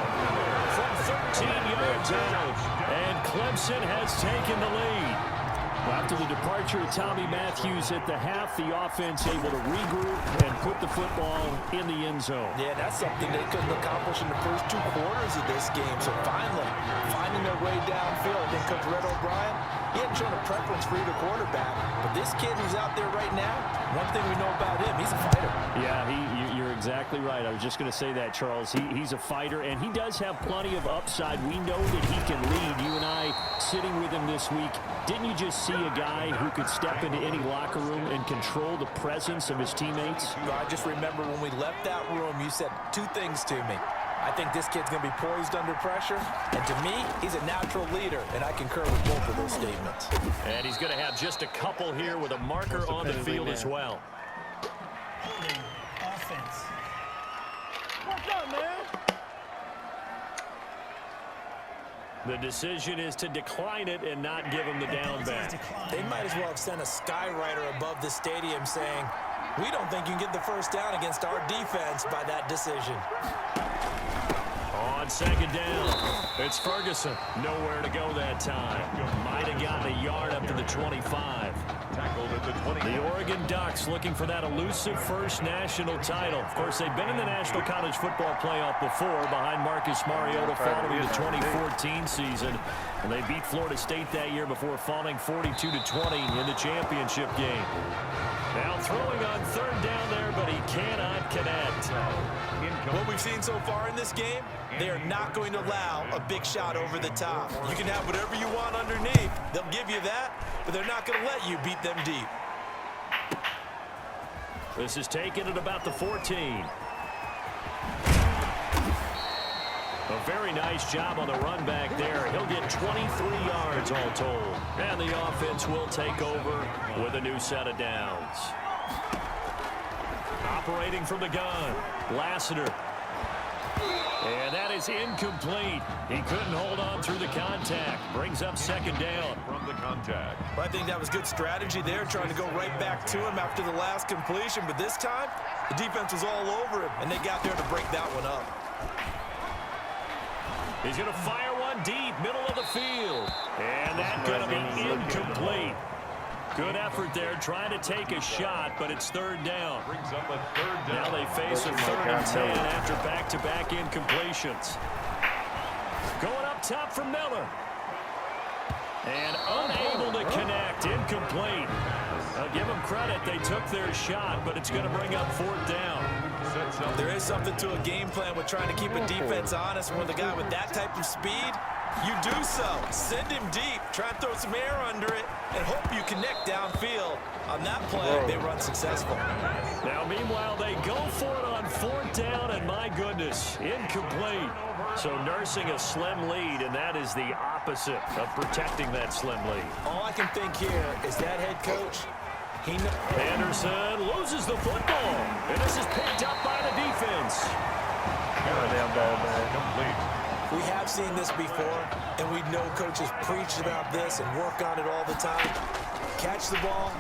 from 13 yards out, and Clemson has taken the lead. After the departure of Tommy Matthews at the half, the offense able to regroup and put the football in the end zone. Yeah, that's something they couldn't accomplish in the first 2 quarters of this game. So finally, finding their way downfield. I think Coach Red O'Brien, he hadn't shown a preference for either quarterback. But this kid who's out there right now, one thing we know about him, he's a fighter. Yeah, you're exactly right. I was just going to say that, Charles. He's a fighter, and he does have plenty of upside. We know that he can lead. You and I, sitting with him this week, didn't you just see a guy who could step into any locker room and control the presence of his teammates? I just remember when we left that room, you said 2 things to me. I think this kid's going to be poised under pressure, and to me, he's a natural leader, and I concur with both of those statements. And he's going to have just a couple here with a marker on the field as well. Holding offense. What's up, man? The decision is to decline it and not give him the down back. They might as well have sent a skywriter above the stadium saying, we don't think you can get the first down against our defense by that decision. On second down, it's Ferguson. Nowhere to go that time. Might have gotten a yard up to the 25. Tackled at the 20. The Oregon Ducks looking for that elusive first national title. Of course, they've been in the National College Football Playoff before behind Marcus Mariota following the 2014 season. And they beat Florida State that year before falling 42-20 in the championship game. Now throwing on third down there, but he cannot connect. What we've seen so far in this game, they are not going to allow a big shot over the top. You can have whatever you want underneath. They'll give you that, but they're not going to let you beat them deep. This is taken at about the 14. A very nice job on the run back there. He'll get 23 yards all told. And the offense will take over with a new set of downs. Operating from the gun, Lassiter. And that is incomplete. He couldn't hold on through the contact. Brings up second down. From the contact. Well, I think that was good strategy there, trying to go right back to him after the last completion. But this time, the defense was all over him, and they got there to break that one up. He's going to fire one deep, middle of the field. And that's going to be incomplete. Good effort there, trying to take a shot, but it's third down. Brings up a third down. Now they face a 3rd and 10 after back-to-back incompletions. Going up top for Miller. And unable to connect, incomplete. I'll give them credit, they took their shot, but it's going to bring up 4th down. There is something to a game plan with trying to keep a defense honest. When the guy with that type of speed, you do so. Send him deep, try and throw some air under it, and hope you connect downfield. On that play, they run successful. Now, meanwhile, they go for it on 4th down, and my goodness, incomplete. So nursing a slim lead, and that is the opposite of protecting that slim lead. All I can think here is that head coach, Anderson loses the football, and this is picked up by the defense. Complete. We have seen this before, and we know coaches preach about this and work on it all the time. Catch the ball.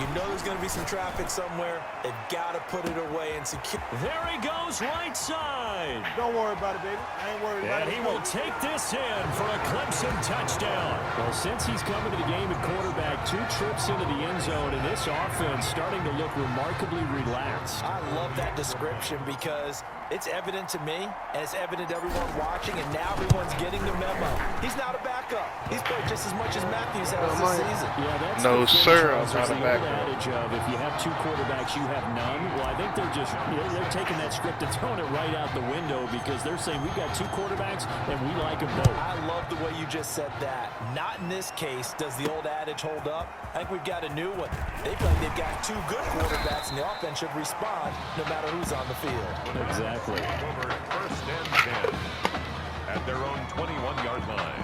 You know there's going to be some traffic somewhere. They've got to put it away and secure. There he goes, right side. Don't worry about it, baby. I ain't worried about it. And he will take this in for a Clemson touchdown. Well, since he's come into the game at quarterback, 2 trips into the end zone, and this offense starting to look remarkably relaxed. I love that description because it's evident to me, and it's evident to everyone watching, and now everyone's getting the memo. He's not a backup. He's played just as much as Matthews has this season. Yeah, that's No, the thing, sir, Charles, I'm not is a the back old row. adage of if you have two quarterbacks, you have none. Well, I think they're just they're taking that script and throwing it right out the window because they're saying we've got two quarterbacks and we like them both. I love the way you just said that. Not in this case does the old adage hold up. I think we've got a new one. They feel like they've got two good quarterbacks, and the offense should respond no matter who's on the field. Exactly. Over first and 10 at their own 21-yard line.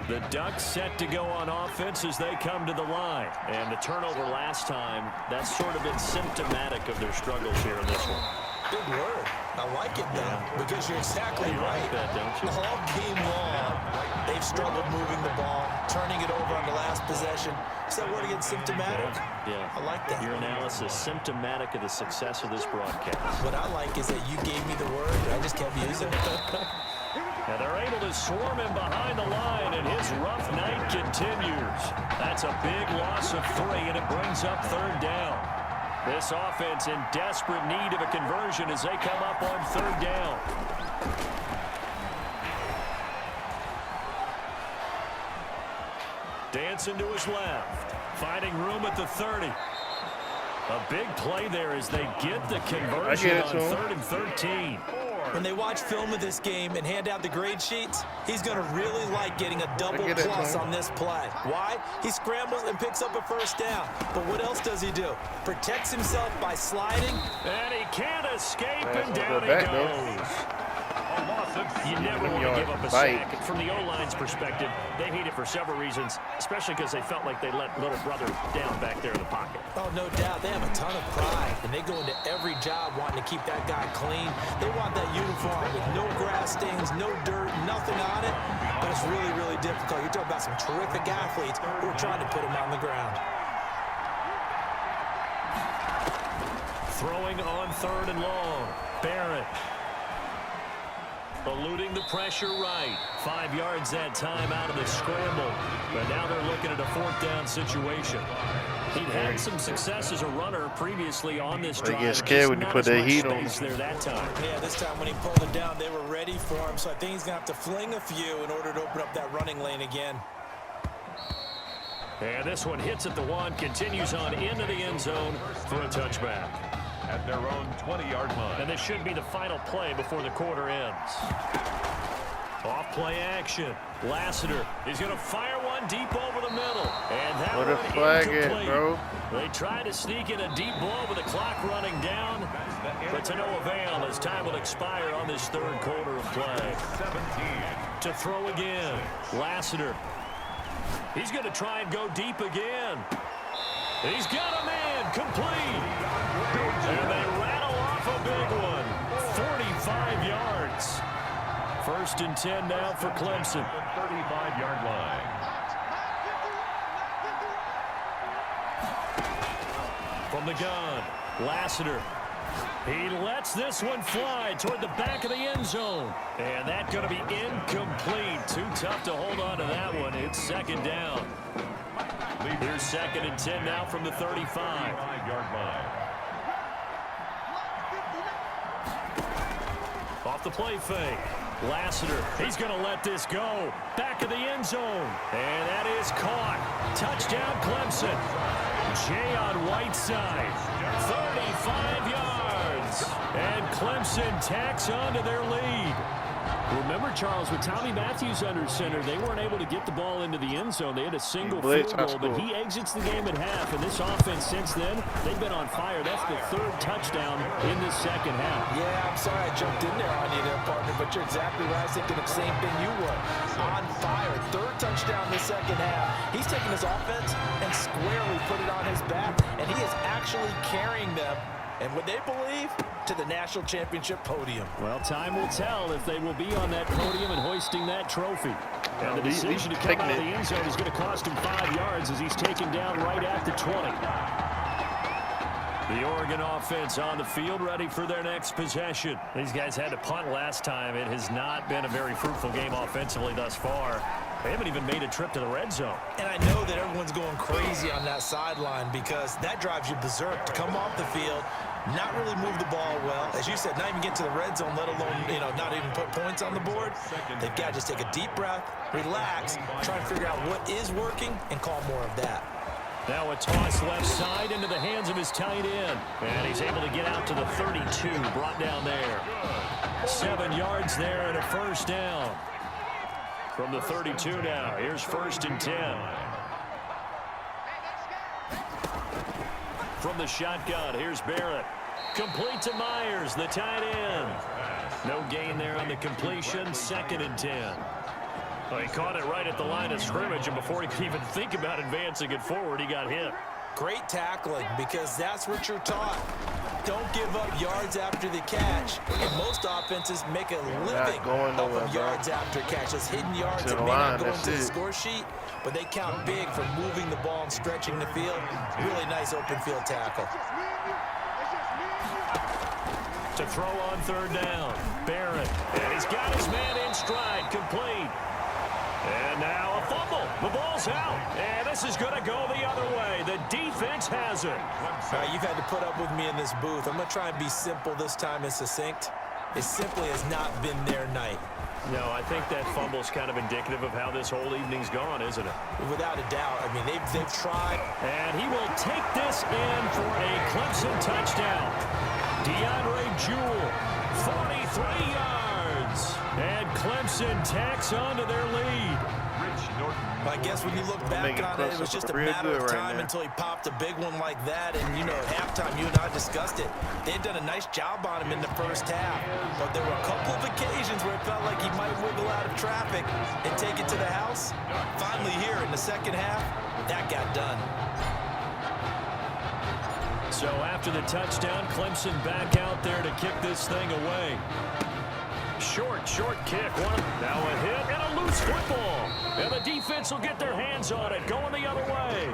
The Ducks set to go on offense as they come to the line. And the turnover last time, that's sort of been symptomatic of their struggles here in this one. Big word. I like it, though, because you're exactly You right. like that, don't you? All game long, they've struggled moving the ball, turning it over on the last possession. Is that word again, symptomatic? Yeah. I like that. Your analysis, symptomatic of the success of this broadcast. What I like is that you gave me the word, and I just kept using it. And they're able to swarm him behind the line, and his rough night continues. That's a big loss of 3, and it brings up third down. This offense in desperate need of a conversion as they come up on third down. Dancing to his left, finding room at the 30. A big play there as they get the conversion on 3rd and 13. When they watch film of this game and hand out the grade sheets, he's going to really like getting a double plus on this play. Why? He scrambles and picks up a first down. But what else does he do? Protects himself by sliding. And he can't escape, and down he goes. You never want to give up a sack. From the O-line's perspective, they hate it for several reasons, especially because they felt like they let little brother down back there in the pocket. Oh, no doubt. They have a ton of pride, and they go into every job wanting to keep that guy clean. They want that uniform with no grass stains, no dirt, nothing on it. But it's really, really difficult. You're talking about some terrific athletes who are trying to put him on the ground. Throwing on 3rd and long. Barrett. Eluding the pressure right. 5 yards that time out of the scramble. But now they're looking at a 4th down situation. He'd had some success as a runner previously on this drive. They get scared when you put that heat on. There that time. Yeah, this time when he pulled it down, they were ready for him. So I think he's going to have to fling a few in order to open up that running lane again. And this one hits at the 1, continues on into the end zone for a touchback. At their own 20-yard line. And this should be the final play before the quarter ends. Off play action. Lassiter is going to fire one deep over the middle. And that What a one flag incomplete. it, bro. They try to sneak in a deep ball with the clock running down, but to no avail as time will expire on this 3rd quarter of play. 17. To throw again. Lassiter. He's going to try and go deep again. He's got a man complete. And they rattle off a big one. 45 yards. 1st and 10 now for Clemson. 35-yard line. From the gun, Lassiter. He lets this one fly toward the back of the end zone. And that's going to be incomplete. Too tough to hold on to that one. It's 2nd down. Here's 2nd and 10 now from the 35. 35-yard line. Off the play fake. Lassiter, he's going to let this go. Back of the end zone. And that is caught. Touchdown, Clemson. Jay on Whiteside. 35 yards. And Clemson tacks on to their lead. Remember, Charles, with Tommy Matthews under center, they weren't able to get the ball into the end zone. They had a single field goal, but he exits the game at half. And this offense since then, they've been on fire. That's the 3rd touchdown in the 2nd half. Yeah, I'm sorry I jumped in there on you there, partner, but you're exactly right. I was thinking the same thing you were. On fire. 3rd touchdown in the 2nd half. He's taking his offense and squarely put it on his back, and he is actually carrying them, and what they believe, to the national championship podium. Well, time will tell if they will be on that podium and hoisting that trophy. And the decision to come out of the end zone is going to cost him 5 yards as he's taken down right at the 20. The Oregon offense on the field, ready for their next possession. These guys had to punt last time. It has not been a very fruitful game offensively thus far. They haven't even made a trip to the red zone. And I know that everyone's going crazy on that sideline because that drives you berserk to come off the field not really move the ball well. As you said, not even get to the red zone, let alone, not even put points on the board. They've got to just take a deep breath, relax, try and figure out what is working, and call more of that. Now a toss left side into the hands of his tight end. And he's able to get out to the 32, brought down there. 7 yards there and a first down. From the 32 now, here's 1st and 10. From the shotgun, here's Barrett. Complete to Myers, the tight end. No gain there on the completion, 2nd and 10. Well, he caught it right at the line of scrimmage, and before he could even think about advancing it forward, he got hit. Great tackling, because that's what you're taught. Don't give up yards after the catch. And most offenses make a living off of yards after catch. Those hidden yards that may not go into the score sheet, but they count big for moving the ball and stretching the field. Really nice open field tackle. To throw on 3rd down, Barrett. And he's got his man in stride, complete. And now a fumble. The ball's out. And this is going to go the other way. The defense has it. All right, you've had to put up with me in this booth. I'm going to try and be simple this time and succinct. It simply has not been their night. No, I think that fumble's kind of indicative of how this whole evening's gone, isn't it? Without a doubt. I mean, they've tried. And he will take this in for a Clemson touchdown. DeAndre Jewell, 43 yards. And Clemson tacks on to their lead. I guess when you look back on it, it was just a matter of time until he popped a big one like that. And, at halftime, you and I discussed it. They had done a nice job on him in the first half. But there were a couple of occasions where it felt like he might wiggle out of traffic and take it to the house. Finally here in the second half, that got done. So after the touchdown, Clemson back out there to kick this thing away. Short kick. Now a hit and a loose football. And the defense will get their hands on it, going the other way.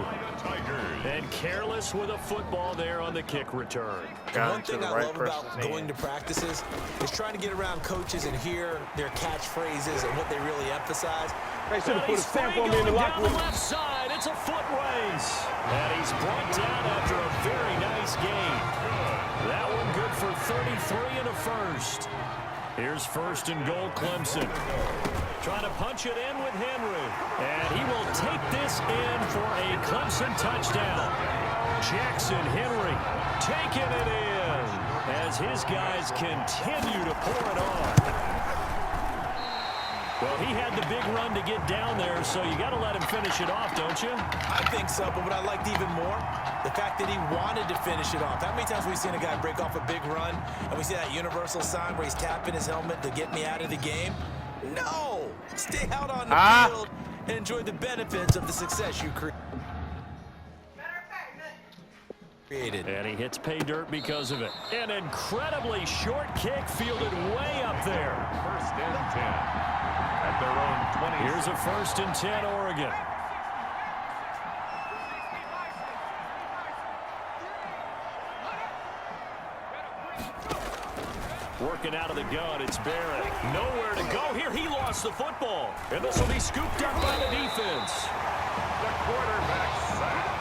And careless with a football there on the kick return. One thing I love about going to practices is trying to get around coaches and hear their catchphrases and what they really emphasize. They should have put a stamp on me in the locker room. Down the left side, it's a foot race. And he's brought down after a very nice gain. That one good for 33 and a first. Here's 1st and goal, Clemson. Trying to punch it in with Henry. And he will take this in for a Clemson touchdown. Jackson Henry taking it in as his guys continue to pour it on. Well, he had the big run to get down there, so you got to let him finish it off, don't you? I think so, but what I liked even more, the fact that he wanted to finish it off. How many times have we seen a guy break off a big run, and we see that universal sign where he's tapping his helmet to get me out of the game? No! Stay out on the field and enjoy the benefits of the success you created. And he hits pay dirt because of it. An incredibly short kick fielded way up there. 1st and 10. At their own 20. Here's a 1st and 10, Oregon. Working out of the gun, it's Barrett. Nowhere to go here. He lost the football. And this will be scooped up by the defense. The quarterback sacked.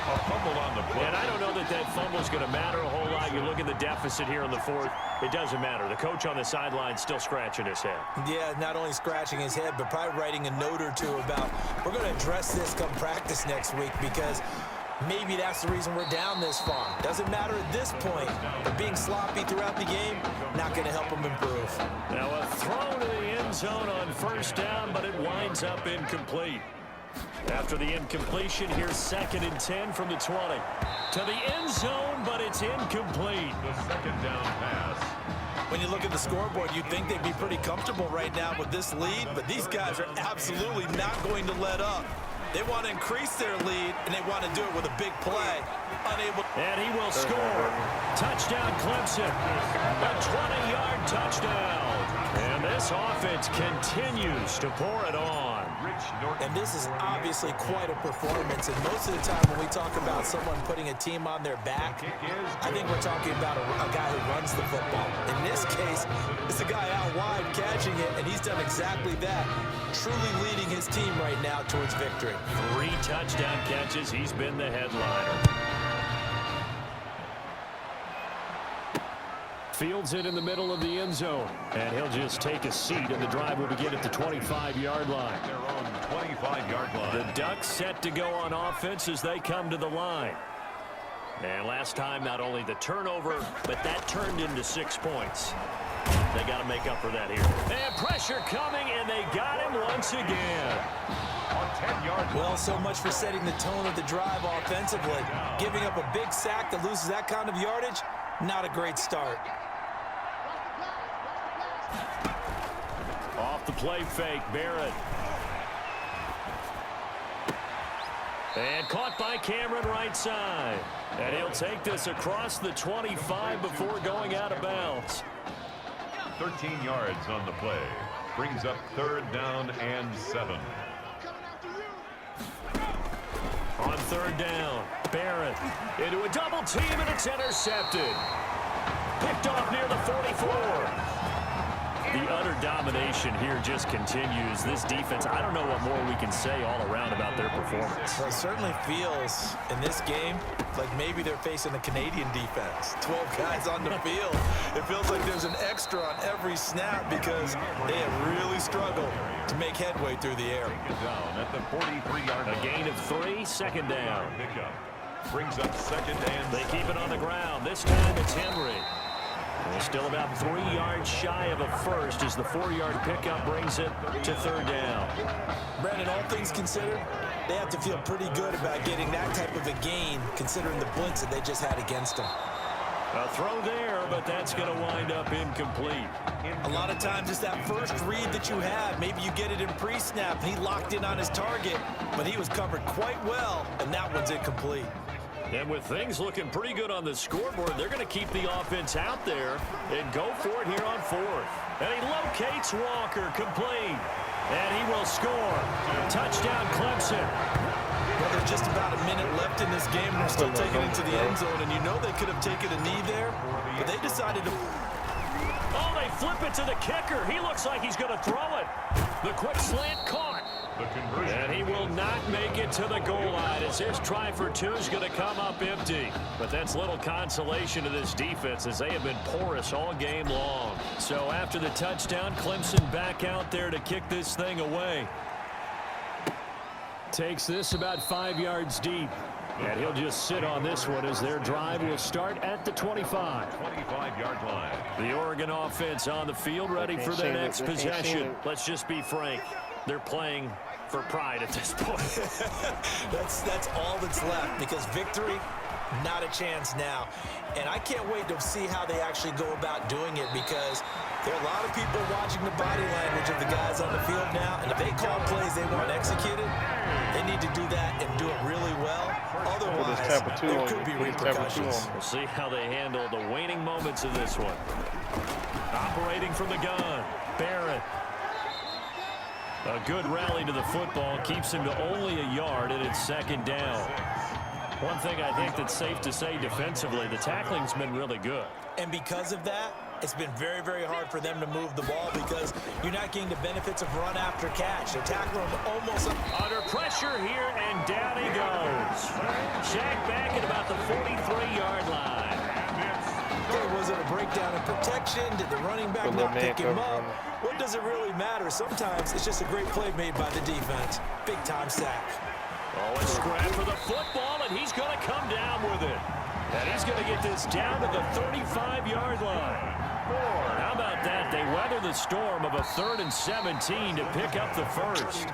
A fumble on the play. And I don't know that fumble's going to matter a whole lot. You look at the deficit here in the 4th. It doesn't matter. The coach on the sideline still scratching his head. Yeah, not only scratching his head, but probably writing a note or two about, we're going to address this come practice next week, because maybe that's the reason we're down this far. Doesn't matter at this point, but being sloppy throughout the game, not going to help them improve. Now a throw to the end zone on 1st down, but it winds up incomplete. After the incompletion, here's 2nd and 10 from the 20. To the end zone, but it's incomplete. The 2nd down pass. When you look at the scoreboard, you'd think they'd be pretty comfortable right now with this lead, but these guys are absolutely not going to let up. They want to increase their lead, and they want to do it with a big play. Unable. And he will score. Touchdown, Clemson. A 20-yard touchdown. And this offense continues to pour it on. And this is obviously quite a performance. And most of the time when we talk about someone putting a team on their back, I think we're talking about a guy who runs the football. In this case, it's a guy out wide catching it, and he's done exactly that. Truly leading his team right now towards victory. 3 touchdown catches. He's been the headliner. Fields it in the middle of the end zone. And he'll just take a seat, and the drive will begin at the 25-yard line. Their own 25-yard line. The Ducks set to go on offense as they come to the line. And last time, not only the turnover, but that turned into 6 points. They got to make up for that here. And pressure coming, and they got him once again. On 10 yards. Well, so much for setting the tone of the drive offensively. Giving up a big sack that loses that kind of yardage, not a great start. Off the play fake, Barrett. And caught by Cameron right side. And he'll take this across the 25 before going out of bounds. 13 yards on the play. Brings up 3rd down and 7. On 3rd down, Barrett into a double team, and it's intercepted. Picked off near the 44. The utter domination here just continues. This defense, I don't know what more we can say all around about their performance. Well, it certainly feels in this game like maybe they're facing a Canadian defense. 12 guys on the field. It feels like there's an extra on every snap because they have really struggled to make headway through the air. Down at the 43-yard line. A gain of 3, 2nd down. Pickup. Brings up 2nd and They keep it on the ground. This time it's Henry. They're still about 3 yards shy of a first as the 4-yard pickup brings it to 3rd down. Brandon, all things considered, they have to feel pretty good about getting that type of a gain considering the blitz that they just had against them. A throw there, but that's going to wind up incomplete. A lot of times it's that first read that you have. Maybe you get it in pre-snap. He locked in on his target, but he was covered quite well, and that one's incomplete. And with things looking pretty good on the scoreboard, they're going to keep the offense out there and go for it here on 4th. And he locates Walker, complete. And he will score. Touchdown, Clemson. Well, there's just about a minute left in this game, and they're still taking it to the end zone. And you know they could have taken a knee there, but they decided to... Oh, they flip it to the kicker. He looks like he's going to throw it. The quick slant caught. And he will not make it to the goal line as his try for 2 is going to come up empty. But that's little consolation to this defense as they have been porous all game long. So after the touchdown, Clemson back out there to kick this thing away. Takes this about 5 yards deep. And he'll just sit on this one as their drive will start at the 25. 25-yard line. The Oregon offense on the field ready for their next possession. Let's just be frank. They're playing for pride at this point. that's all that's left because victory, not a chance now. And I can't wait to see how they actually go about doing it because there are a lot of people watching the body language of the guys on the field now. And if they call plays they want executed, they need to do that and do it really well. Otherwise, there could be repercussions. We'll see how they handle the waning moments of this one. Operating from the gun, Barrett. A good rally to the football keeps him to only a yard, and it's 2nd down. One thing I think that's safe to say defensively, the tackling's been really good. And because of that, it's been very, very hard for them to move the ball because you're not getting the benefits of run after catch. They're tackling him almost under pressure here, and down he goes. Sacked back at about the 43-yard line. Okay, was it a breakdown in protection? Did the running back not pick him up? What does it really matter? Sometimes it's just a great play made by the defense. Big-time sack. Oh, a scrap for the football, and he's going to come down with it. And he's going to get this down to the 35-yard line. How about that? They weather the storm of a 3rd and 17 to pick up the first.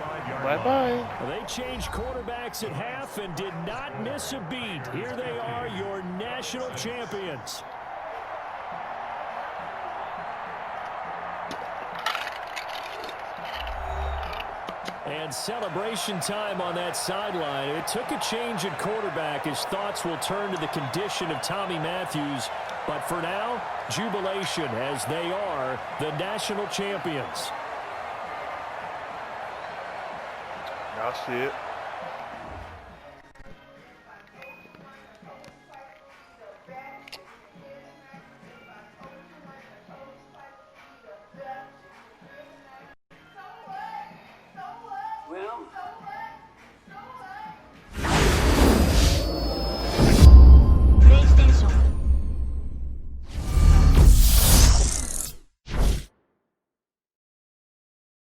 Bye-bye. They changed quarterbacks at half and did not miss a beat. Here they are, your national champions. And celebration time on that sideline. It took a change at quarterback as thoughts will turn to the condition of Tommy Matthews. But for now, jubilation as they are the national champions. Y'all see it.